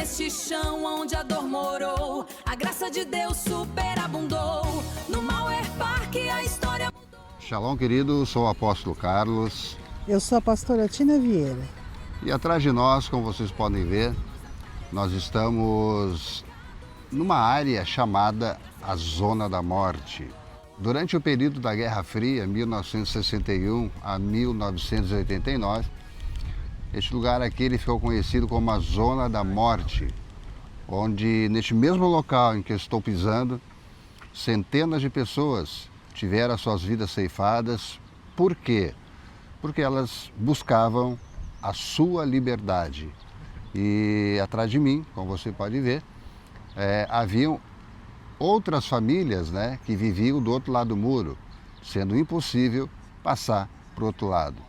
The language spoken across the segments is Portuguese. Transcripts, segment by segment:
Neste chão onde a dor morou, a graça de Deus superabundou. No Mauer Park a história mudou. Shalom, querido, sou o apóstolo Carlos. Eu sou a pastora Tina Vieira. E atrás de nós, como vocês podem ver, nós estamos numa área chamada a Zona da Morte. Durante o período da Guerra Fria, 1961 a 1989, este lugar aqui ele ficou conhecido como a Zona da Morte, onde neste mesmo local em que eu estou pisando, centenas de pessoas tiveram as suas vidas ceifadas. Por quê? Porque elas buscavam a sua liberdade. E atrás de mim, como você pode ver, haviam outras famílias, que viviam do outro lado do muro, sendo impossível passar para o outro lado.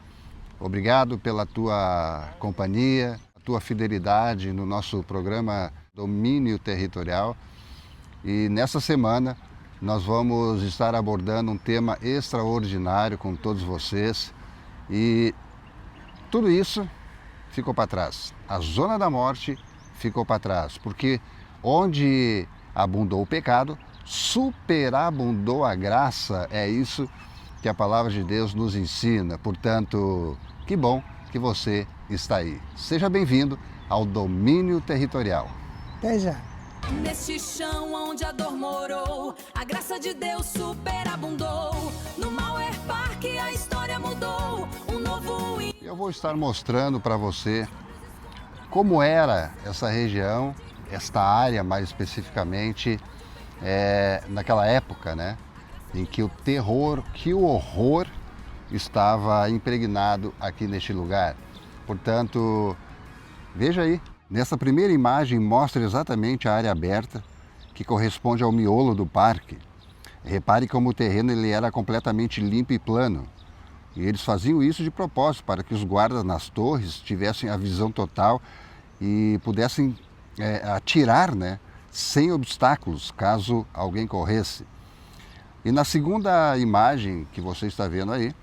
Obrigado pela tua companhia, a tua fidelidade no nosso programa Domínio Territorial. E nessa semana nós vamos estar abordando um tema extraordinário com todos vocês. E tudo isso ficou para trás. A Zona da Morte ficou para trás, porque onde abundou o pecado, superabundou a graça. É isso que a palavra de Deus nos ensina. Portanto, que bom que você está aí. Seja bem-vindo ao Domínio Territorial. Até já. Neste chão onde a dor morou, a graça de Deus superabundou. No Mauer Park a história mudou. Um novo Eu vou estar mostrando para você como era essa região, esta área mais especificamente, naquela época, em que o terror, que o horror estava impregnado aqui neste lugar. Portanto, veja aí, nessa primeira imagem mostra exatamente a área aberta que corresponde ao miolo do parque. Repare como o terreno ele era completamente limpo e plano. E eles faziam isso de propósito, para que os guardas nas torres tivessem a visão total e pudessem atirar, sem obstáculos, caso alguém corresse. E na segunda imagem que você está vendo aí,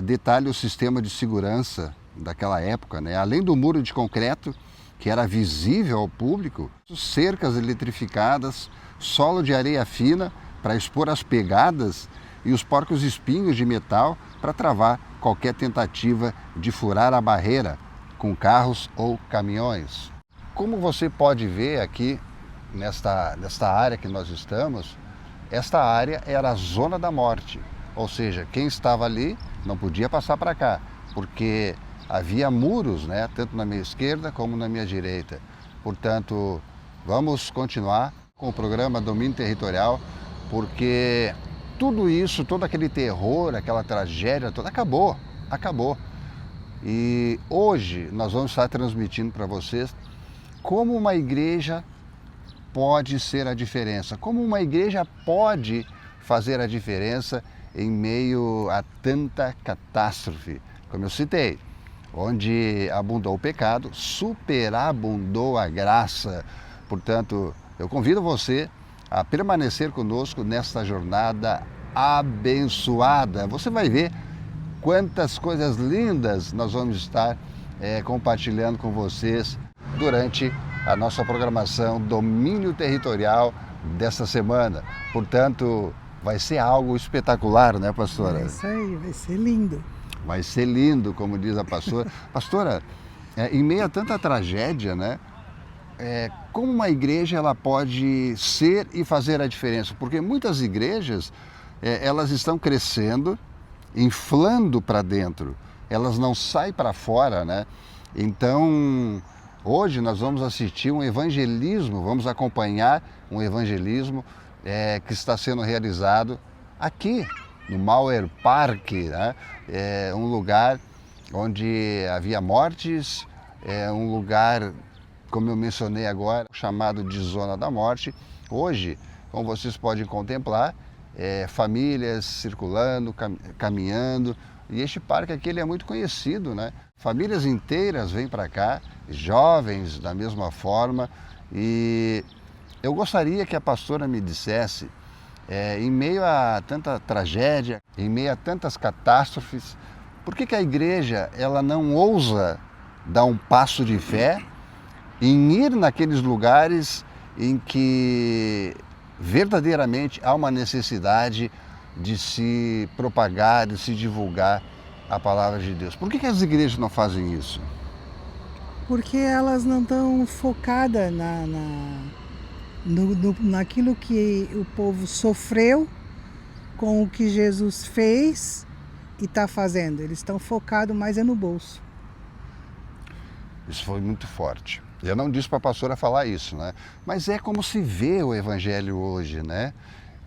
detalha o sistema de segurança daquela época, além do muro de concreto, que era visível ao público, cercas eletrificadas, solo de areia fina para expor as pegadas e os porcos espinhos de metal para travar qualquer tentativa de furar a barreira com carros ou caminhões. Como você pode ver aqui nesta área que nós estamos, esta área era a Zona da Morte, ou seja, quem estava ali não podia passar para cá, porque havia muros, tanto na minha esquerda como na minha direita. Portanto, vamos continuar com o programa Domínio Territorial, porque tudo isso, todo aquele terror, aquela tragédia toda acabou. E hoje nós vamos estar transmitindo para vocês como uma igreja pode ser a diferença, como uma igreja pode fazer a diferença em meio a tanta catástrofe. Como eu citei, onde abundou o pecado, superabundou a graça. Portanto, eu convido você a permanecer conosco nesta jornada abençoada. Você vai ver quantas coisas lindas nós vamos estar compartilhando com vocês durante a nossa programação Domínio Territorial desta semana. Portanto, vai ser algo espetacular, pastora? É isso aí, vai ser lindo. Vai ser lindo, como diz a pastora. Pastora, em meio a tanta tragédia, como uma igreja ela pode ser e fazer a diferença? Porque muitas igrejas, elas estão crescendo, inflando para dentro, elas não saem para fora, Então, hoje nós vamos assistir um evangelismo, vamos acompanhar um evangelismo que está sendo realizado aqui no Mauer Park, um lugar onde havia mortes, um lugar, como eu mencionei agora, chamado de Zona da Morte. Hoje, como vocês podem contemplar, famílias circulando, caminhando, e este parque aqui ele é muito conhecido, Famílias inteiras vêm para cá, jovens da mesma forma, e eu gostaria que a pastora me dissesse, em meio a tanta tragédia, em meio a tantas catástrofes, por que a igreja ela não ousa dar um passo de fé em ir naqueles lugares em que verdadeiramente há uma necessidade de se propagar, de se divulgar a palavra de Deus. Por que as igrejas não fazem isso? Porque elas não estão focadas naquilo que o povo sofreu com o que Jesus fez e está fazendo. Eles estão focados mais no bolso. Isso foi muito forte. Eu não disse para a pastora falar isso, né? Mas é como se vê o evangelho hoje, né?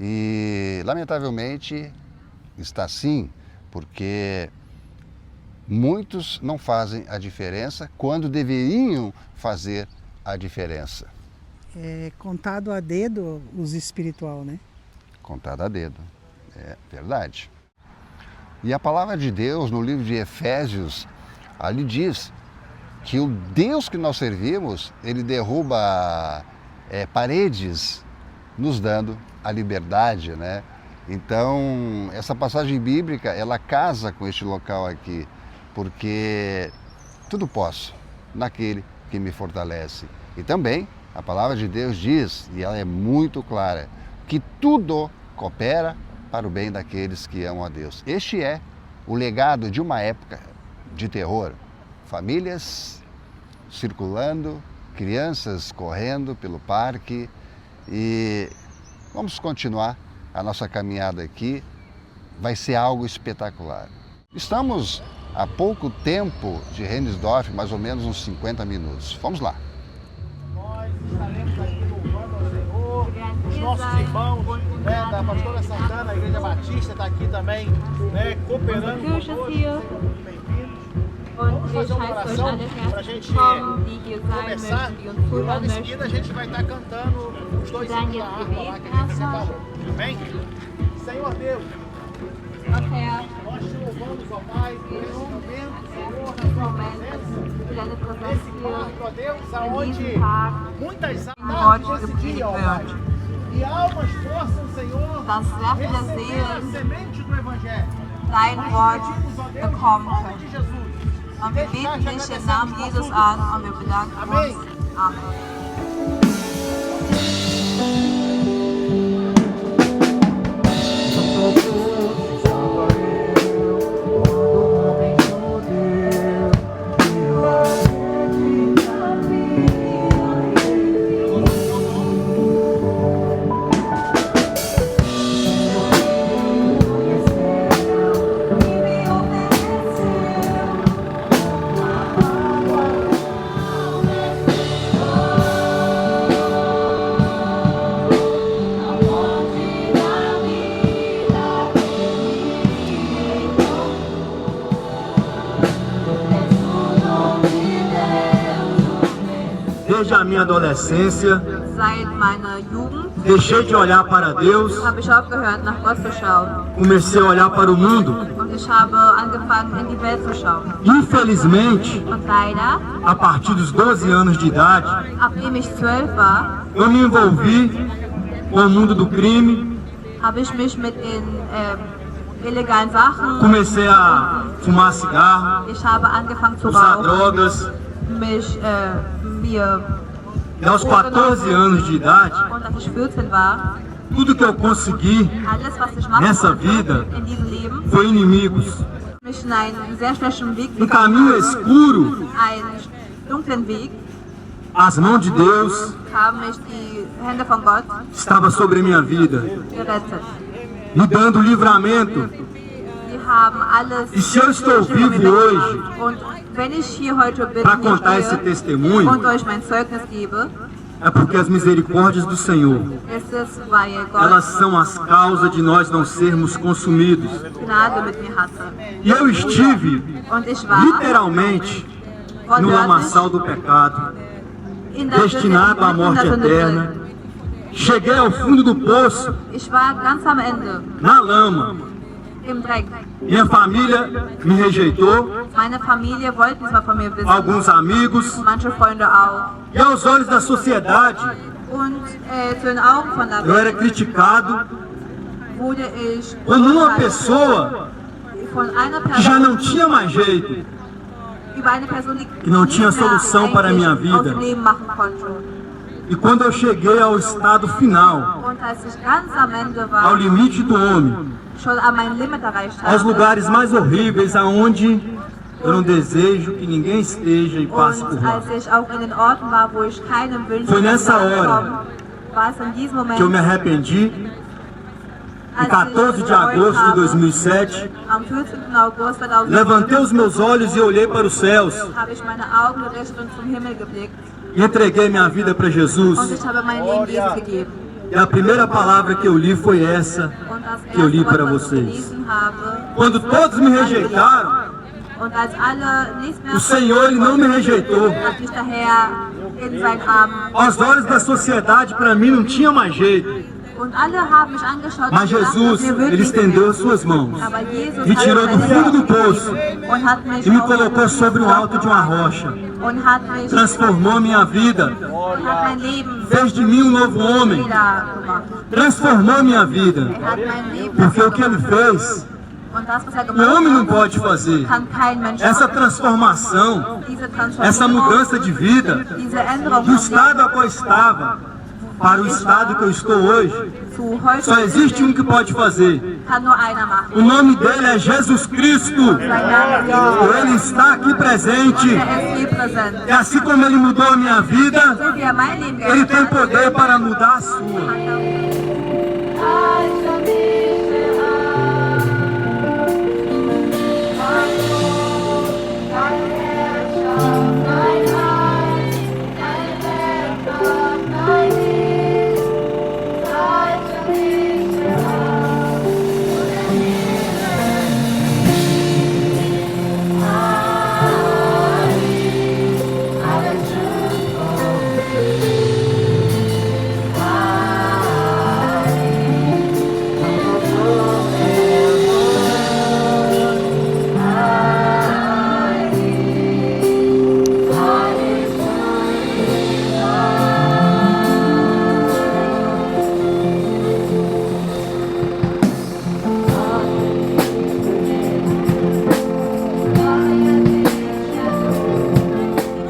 E lamentavelmente está assim, porque muitos não fazem a diferença quando deveriam fazer a diferença. É contado a dedo os espiritual, né? Contado a dedo, é verdade. E a palavra de Deus no livro de Efésios, ali diz que o Deus que nós servimos, ele derruba paredes, nos dando a liberdade, né? Então, essa passagem bíblica, ela casa com este local aqui, porque tudo posso naquele que me fortalece. E também, a palavra de Deus diz, e ela é muito clara, que tudo coopera para o bem daqueles que amam a Deus. Este é o legado de uma época de terror. Famílias circulando, crianças correndo pelo parque e vamos continuar a nossa caminhada aqui. Vai ser algo espetacular. Estamos há pouco tempo de Rendsdorf, mais ou menos uns 50 minutos. Vamos lá. Nós estaremos aqui louvando ao Senhor, os nossos irmãos, né, da Pastora Santana, a Igreja Batista está aqui também, né, cooperando conosco. Sejam muito bem-vindos. Vamos fazer uma oração para a gente começar e logo em seguida a gente vai estar cantando os dois hinos da harpa lá que a gente separou. Amém? Senhor Deus, nós te louvamos, ó Pai, por esse momento, Senhor, na tua presença, nesse parque, ó Deus, aonde muitas almas nesse dia, ó Pai, e almas possam, Senhor, receber a semente do Evangelho. Dein Wort bekommen Em nome können. de Jesus. Und wir beten dich den Namen Jesus an und wir bedanken Amém. uns. Amen. Desde a minha adolescência, Seit meiner Jugend deixei de olhar para Deus, habe ich aufgehört, nach Gott zu schauen. comecei a olhar para o mundo. Und ich habe angefangen, in die Welt zu schauen. Infelizmente, Und leider, a partir dos 12 anos de idade, nachdem ich 12 war, eu me envolvi com o mundo do crime, habe ich mich mit den illegalen Sachen, comecei a fumar cigarro, ich habe angefangen zu usar rauchen, drogas, mir e aos 14 anos de idade, und als ich 14 war, tudo que eu consegui alles, was ich machen nessa konnte vida in diesem Leben, foi inimigos. mich in einen sehr schlechten Weg Um caminho escuro, einen dunklen Weg, as mãos de Deus haben mich die Hände von Gott estavam sobre a minha vida, gerettet. me dando livramento. Die haben alles E se eu estou für mich vivo hoje weggenommen. Und wenn ich hier heute bin para und contar esse hier testemunho, und euch mein Zeugnis gebe, é porque as misericórdias do Senhor, ist es, weil elas Gott são as causas de nós não sermos consumidos. Gnade mit mir hatte. E eu estive Und ich war literalmente no lamaçal do pecado, in der destinado à Sünde, in morte der Sünde eterna. drin. Cheguei ao fundo do poço, Ich war ganz am Ende, na lama. im Dreck. Minha família me rejeitou, Meine Familie wollte nichts mehr von mir wissen. alguns amigos, Manche Freunde auch. e aos olhos da sociedade, Und zu den Augen von der eu era Welt criticado wurde ich como uma beurteilt pessoa von einer que já Person, não tinha mais jeito. über eine Person, die que não tinha nicht mehr solução para a minha eigentlich aus vida. dem Leben machen konnte. E quando eu cheguei ao estado final, Und als ich ganz am Ende ao war, limite do homem, schon an mein Limit erreicht aos habe, lugares mais horríveis aonde eu não desejo que ninguém esteja e passe por und lá, als ich auch in den Orten war, wo ich keinem wünsche, Foi nessa dass ich hora komme, war es in diesem Moment, que eu me arrependi. Em 14 de agosto de 2007, am 14. August 2007, levantei os meus olhos e olhei para os céus habe ich meine Augen gerichtet und zum Himmel geblickt e entreguei minha vida para Jesus. und ich habe mein Leben Jesus gegeben. E a primeira palavra que eu li foi essa Und das que eu li erste para Wort, was ich vocês. gelesen habe, Quando todos me rejeitaram, und als alle nicht mehr o Senhor ele não me rejeitou. hat mich der Herr in seinen Armen. Aos olhos da sociedade, para mim não tinha mais jeito. Und alle haben mich angeschaut Mas und gedacht, Jesus, dass wir ele wirklich estendeu as suas mãos, aber Jesus me hat tirou do seine fundo do Hände poço gegeben und hat mich e me auf colocou sobre o alto de uma rocha. und hat mich Transformou minha vida, und hat mein Leben fez de mim um novo homem, wieder gemacht. transformou minha vida. Hat mein Leben Porque o que ele gemacht. fez, Und das, was er o gemacht homem não hat, pode fazer. kann kein Mensch Essa machen. transformação, Diese essa Transformation, mudança de vida, diese Änderung do von estado a qual estava para o estado que eu estou hoje, zu heute só existe um que pode fazer. kann nur einer machen. O nome dele é Jesus Cristo. Sein Name ist Jesus. Ele está aqui presente. Er ist hier präsent. E assim como ele mudou a minha vida, So wie er mein Leben ele tem geändert hat, poder para mudar a sua. hat er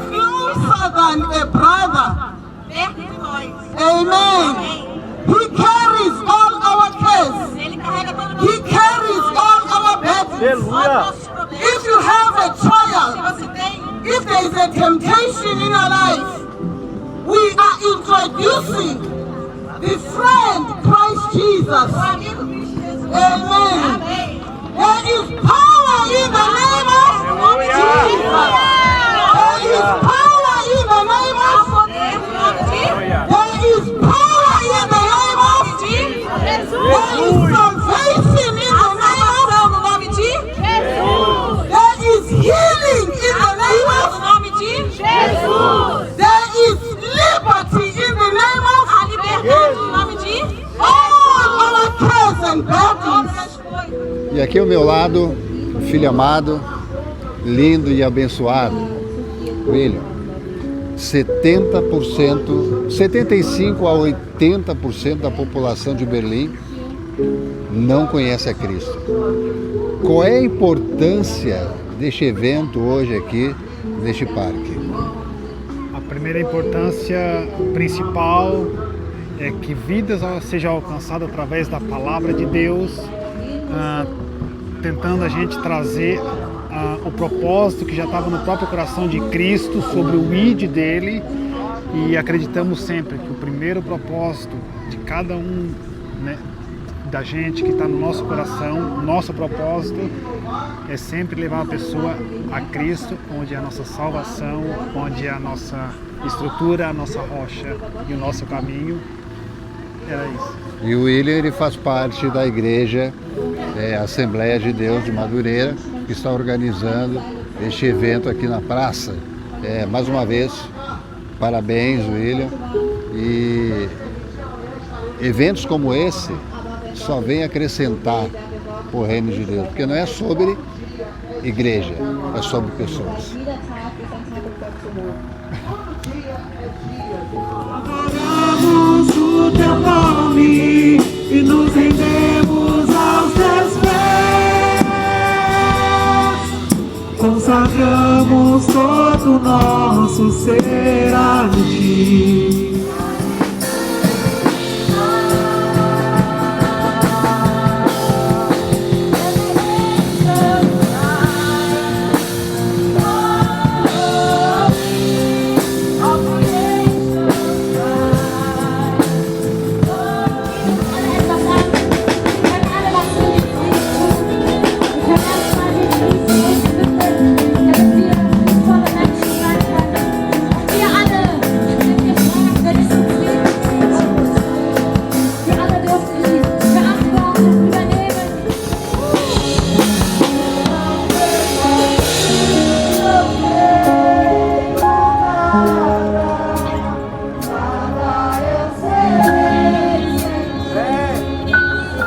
closer than a brother. Amen. He carries all our cares. He carries all our burdens. Aleluia. If you have a trial, if there is a temptation in your life, we are introducing the friend Christ Jesus. Amen. There is power in the name of Jesus. There is power in the name of There is power in the name of There is salvation in the name of There is healing in the name of There is liberty in the name of all our cares and burdens. E aqui ao meu lado, filho amado, lindo e abençoado, William. 70%, 75% a 80% da população de Berlim não conhece a Cristo. Qual é a importância deste evento hoje aqui, neste parque? A primeira importância principal é que vidas sejam alcançadas através da palavra de Deus, tentando a gente trazer o propósito que já estava no próprio coração de Cristo sobre o ID dele, e acreditamos sempre que o primeiro propósito de cada um, né, da gente que está no nosso coração, nosso propósito é sempre levar a pessoa a Cristo, onde é a nossa salvação, onde é a nossa estrutura, a nossa rocha e o nosso caminho. Era isso. E o William, ele faz parte da igreja Assembleia de Deus de Madureira, que está organizando este evento aqui na praça. Mais uma vez, parabéns, William. E eventos como esse só vem acrescentar o reino de Deus, porque não é sobre igreja, é sobre pessoas. Adoramos o teu nome e nos rendemos aos teus pés. Consagramos rendemos todo o nosso ser a ti.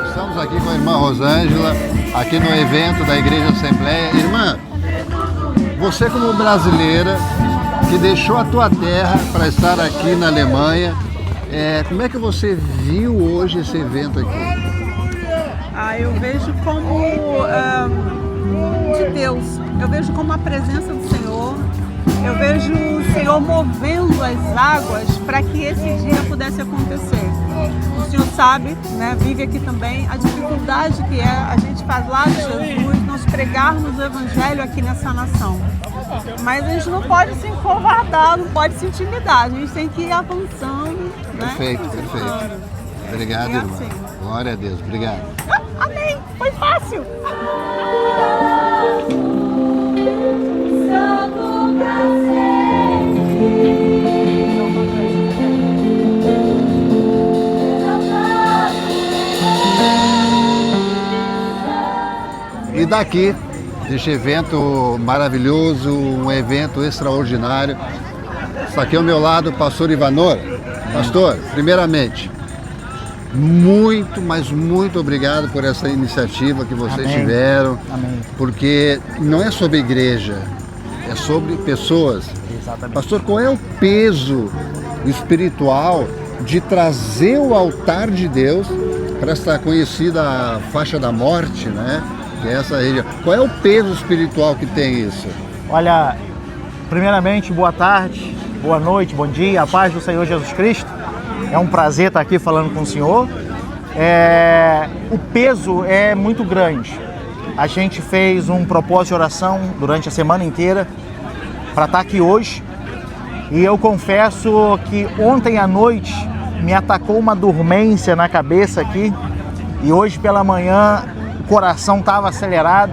Estamos aqui com a irmã Rosângela, aqui no evento da Igreja Assembleia. Irmã, você como brasileira que deixou a tua terra para estar aqui na Alemanha, como é que você viu hoje esse evento aqui? Eu vejo como de Deus, eu vejo como a presença do Senhor, eu vejo o Senhor movendo as águas para que esse dia pudesse acontecer. O Senhor sabe, né, vive aqui também, a dificuldade que é a gente falar de Jesus, nós pregarmos o Evangelho aqui nessa nação. Mas a gente não pode se encovardar, não pode se intimidar, a gente tem que ir avançando. Perfeito, né? perfeito. Obrigado, irmã. Assim. Glória a Deus, obrigado. Amém, foi fácil. E daqui, deste evento maravilhoso, um evento extraordinário, está aqui ao meu lado o pastor Ivanor. Pastor, primeiramente, muito, mas muito obrigado por essa iniciativa que vocês tiveram, porque não é sobre igreja, é sobre pessoas. Exatamente. Pastor, qual é o peso espiritual de trazer o altar de Deus para esta conhecida faixa da morte, né? Que é essa região. Qual é o peso espiritual que tem isso? Olha, primeiramente, boa tarde, boa noite, bom dia, a paz do Senhor Jesus Cristo. É um prazer estar aqui falando com o Senhor. O peso é muito grande. A gente fez um propósito de oração durante a semana inteira para estar aqui hoje. E eu confesso que ontem à noite me atacou uma dormência na cabeça aqui. E hoje pela manhã o coração estava acelerado.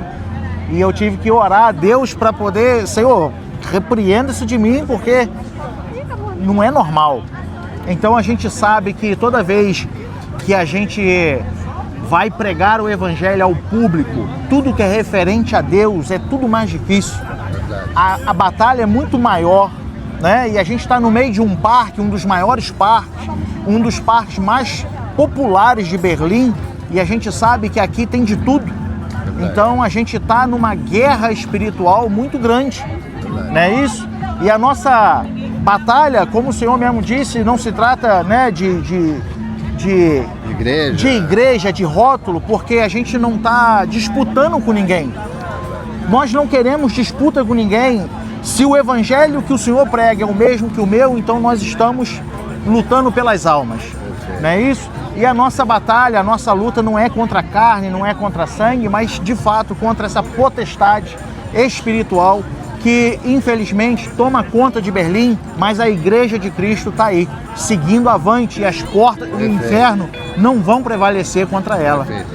E eu tive que orar a Deus para poder... Senhor, repreenda isso de mim, porque não é normal. Então a gente sabe que toda vez que a gente vai pregar o Evangelho ao público, tudo que é referente a Deus é tudo mais difícil. A batalha é muito maior, né? E a gente está no meio de um parque, um dos maiores parques, um dos parques mais populares de Berlim, e a gente sabe que aqui tem de tudo. Então a gente está numa guerra espiritual muito grande, não é isso? E a nossa batalha, como o Senhor mesmo disse, não se trata, né, de igreja, de rótulo, porque a gente não está disputando com ninguém. Nós não queremos disputa com ninguém. Se o evangelho que o Senhor prega é o mesmo que o meu, então nós estamos lutando pelas almas, não é isso? E a nossa batalha, a nossa luta não é contra a carne, não é contra sangue, mas de fato contra essa potestade espiritual que infelizmente toma conta de Berlim, mas a Igreja de Cristo está aí, seguindo avante, e as portas do inferno não vão prevalecer contra ela. Perfeito.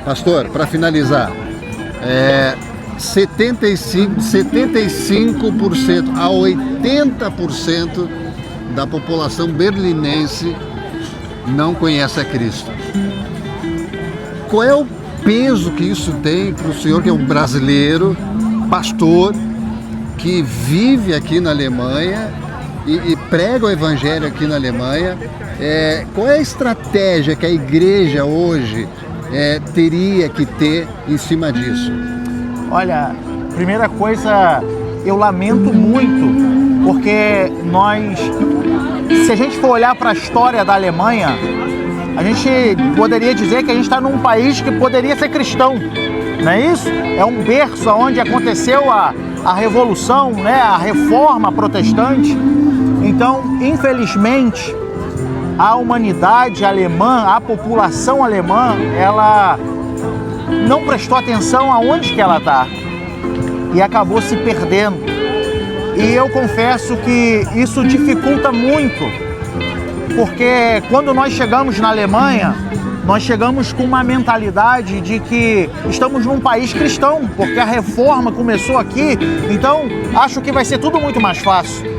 Pastor, para finalizar, 75% a 80% da população berlinense não conhece a Cristo. Qual é o peso que isso tem para o senhor, que é um brasileiro, pastor, que vive aqui na Alemanha e prega o evangelho aqui na Alemanha? Qual é a estratégia que a igreja hoje teria que ter em cima disso? Olha, primeira coisa, eu lamento muito, porque se a gente for olhar para a história da Alemanha, a gente poderia dizer que a gente está num país que poderia ser cristão, não é isso? É um berço onde aconteceu a a revolução, né, a reforma protestante. Então, infelizmente, a humanidade alemã, a população alemã, ela não prestou atenção aonde que ela está e acabou se perdendo. E eu confesso que isso dificulta muito, porque quando nós chegamos na Alemanha, nós chegamos com uma mentalidade de que estamos num país cristão, porque a reforma começou aqui, então acho que vai ser tudo muito mais fácil.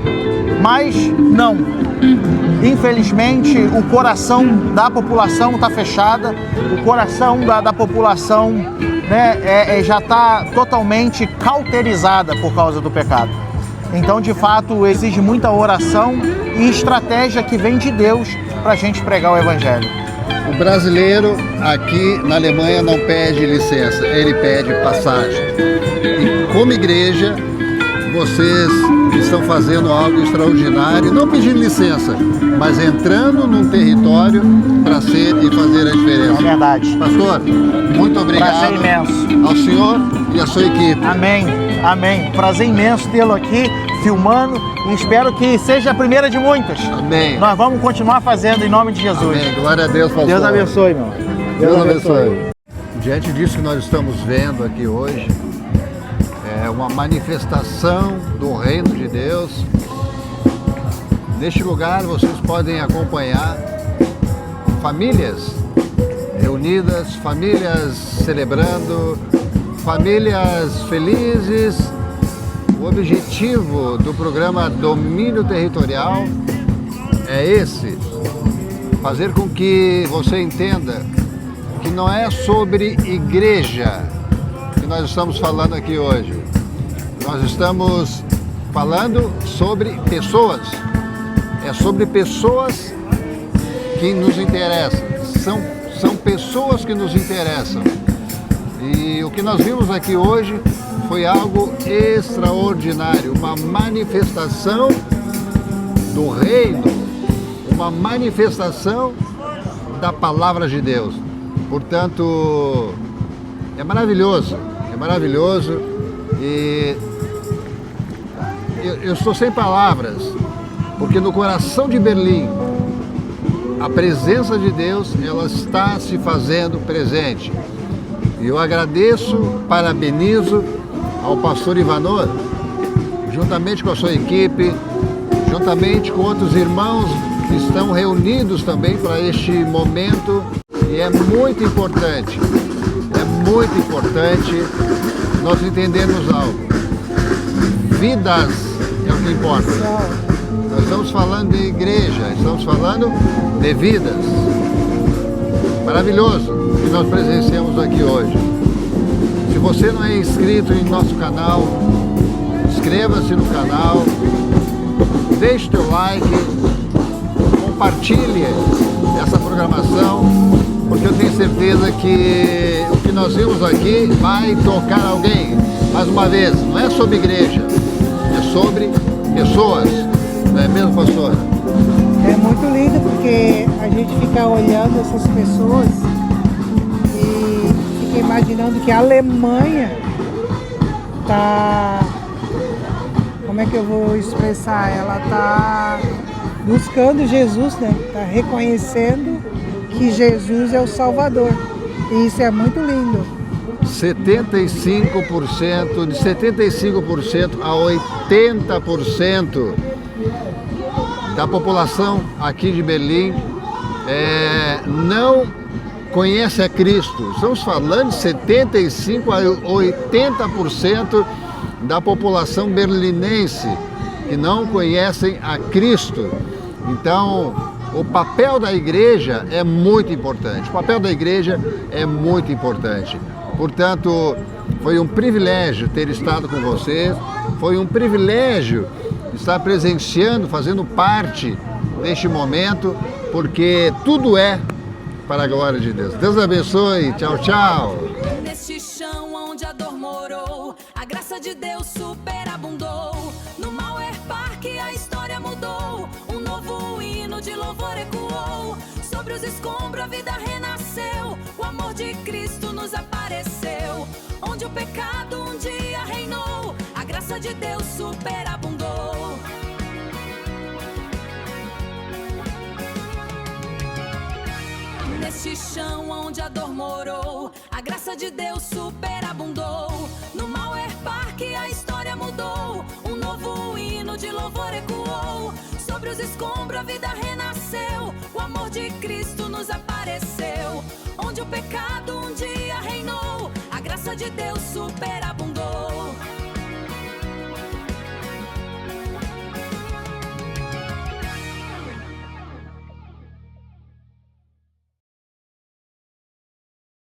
Mas não. Infelizmente, o coração da população está fechada, o coração da população, né, já está totalmente cauterizada por causa do pecado. Então, de fato, exige muita oração e estratégia que vem de Deus para a gente pregar o Evangelho. O brasileiro aqui na Alemanha não pede licença, ele pede passagem. E como igreja, vocês estão fazendo algo extraordinário, não pedindo licença, mas entrando num território para ser e fazer a diferença. É verdade. Pastor, muito obrigado. Prazer imenso. Ao senhor e à sua equipe. Amém, amém. Prazer imenso tê-lo aqui, filmando, e espero que seja a primeira de muitas. Amém. Nós vamos continuar fazendo em nome de Jesus. Amém. Glória a Deus, pastor. Deus abençoe, meu. Deus abençoe. Diante disso que nós estamos vendo aqui hoje, é uma manifestação do reino de Deus. Neste lugar vocês podem acompanhar famílias reunidas, famílias celebrando, famílias felizes. O objetivo do programa Domínio Territorial é esse: fazer com que você entenda que não é sobre igreja que nós estamos falando aqui hoje. Nós estamos falando sobre pessoas. É sobre pessoas que nos interessam. São pessoas que nos interessam. E o que nós vimos aqui hoje foi algo extraordinário, uma manifestação do reino, uma manifestação da palavra de Deus. Portanto, é maravilhoso e eu estou sem palavras, porque no coração de Berlim a presença de Deus, ela está se fazendo presente. E eu agradeço, parabenizo ao pastor Ivanor, juntamente com a sua equipe, juntamente com outros irmãos que estão reunidos também para este momento. E é muito importante nós entendermos algo. Vidas é o que importa. Nós estamos falando de igreja, estamos falando de vidas. Maravilhoso que nós presenciamos aqui hoje. Se você não é inscrito em nosso canal, inscreva-se no canal, deixe teu like, compartilhe essa programação, porque eu tenho certeza que o que nós vimos aqui vai tocar alguém. Mais uma vez, não é sobre igreja, é sobre pessoas, não é mesmo, pastor? É muito lindo porque a gente fica olhando essas pessoas e fica imaginando que a Alemanha tá, como é que eu vou expressar? Ela tá buscando Jesus, né? Tá reconhecendo que Jesus é o Salvador. E isso é muito lindo. 75%, de 75% a 80% da população aqui de Berlim não conhece a Cristo. Estamos falando de 75% a 80% da população berlinense que não conhecem a Cristo. Então, o papel da igreja é muito importante. O papel da igreja é muito importante. Portanto, foi um privilégio ter estado com vocês. Foi um privilégio estar presenciando, fazendo parte deste momento, porque tudo é para a glória de Deus. Deus abençoe. Tchau, tchau. Neste chão onde a dor morou, a graça de Deus superabundou. No Mauer Park a história mudou, um novo hino de louvor ecoou. Sobre os escombros a vida renasceu, o amor de Cristo nos apareceu. Onde o pecado um dia reinou, a graça de Deus superabundou. Neste chão onde a dor morou, a graça de Deus superabundou. No Mauer Park a história mudou, um novo hino de louvor ecoou. Sobre os escombros a vida renasceu, o amor de Cristo nos apareceu. Onde o pecado um dia reinou, a graça de Deus superabundou.